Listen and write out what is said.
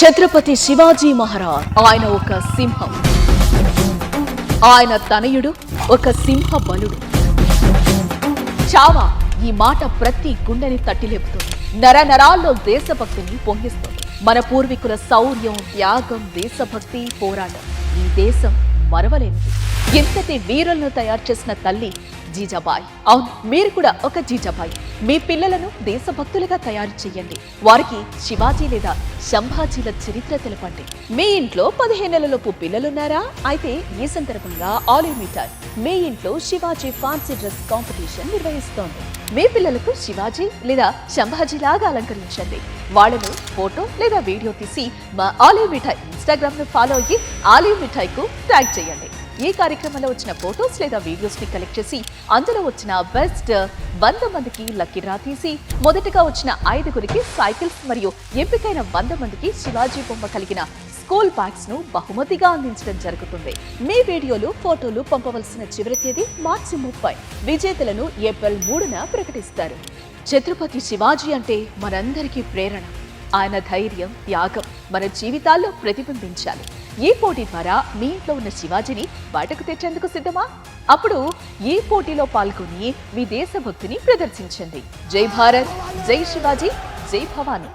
ఛత్రపతి శివాజీ మహారాజ్ ఆయన ఒక సింహం. ఆయన తనయుడు ఒక సింహ బలుడు. చావా ఈ మాట ప్రతి గుండెని తట్టిలేపుతుంది. నరనరాల్లో దేశభక్తిని పొంగిస్తుంది. మన పూర్వీకుల శౌర్యం, త్యాగం, దేశభక్తి, పోరాటం ఈ దేశం మరవలేనిది. ఎంతటి వీరులను తయారు చేసిన తల్లి జీజాబాయి. అవును, మీరు కూడా ఒక జీజాబాయి. మీ పిల్లలను దేశభక్తులుగా తయారు చేయండి. వారికి శివాజీ లేదా సంభాజీల చరిత్ర తెలపండి. మీ ఇంట్లో 15 నెలలలోపు పిల్లలున్నారా? అయితే ఈ సందర్భంగా ఆలివ్ మిఠాయి మీ ఇంట్లో శివాజీ ఫ్యాన్సీ డ్రెస్ కాంపిటీషన్ నిర్వహిస్తోంది. మీ పిల్లలకు శివాజీ లేదా సంభాజీ లాగా అలంకరించండి. వాళ్లను ఫోటో లేదా వీడియో తీసి మా ఆలివ్ మిఠాయి ఇన్స్టాగ్రామ్ ను ఫాలో అయ్యి ఆలివ్ మిఠాయికు ట్యాగ్ చేయండి. ఈ కార్యక్రమంలో వచ్చిన ఫోటోస్ లేదా వీడియోస్ ని కలెక్ట్ చేసి అందులో వచ్చిన బెస్ట్ 100 మందికి లక్కీ డ్రా తీసి మొదటగా వచ్చిన 5గురికి సైకిల్స్ మరియు ఎంపికైన 100 మందికి శివాజీ బొమ్మ కలిగిన స్కూల్ బ్యాగ్స్ ను బహుమతిగా అందించడం జరుగుతుంది. మీ వీడియోలు, ఫోటోలు పంపవలసిన చివరి తేదీ మార్చి 30. విజేతలను ఏప్రిల్ 3న ప్రకటిస్తారు. ఛత్రపతి శివాజీ అంటే మనందరికీ ప్రేరణ. ఆయన ధైర్యం, త్యాగం మన జీవితాల్లో ప్రతిబింబించాలి. ఈ పోటీ ద్వారా మీ ఇంట్లో ఉన్న శివాజీని బయటకు తెచ్చేందుకు సిద్ధమా? అప్పుడు ఈ పోటీలో పాల్గొని మీ దేశభక్తిని ప్రదర్శించండి. జై భారత్, జై శివాజీ, జై భవానీ.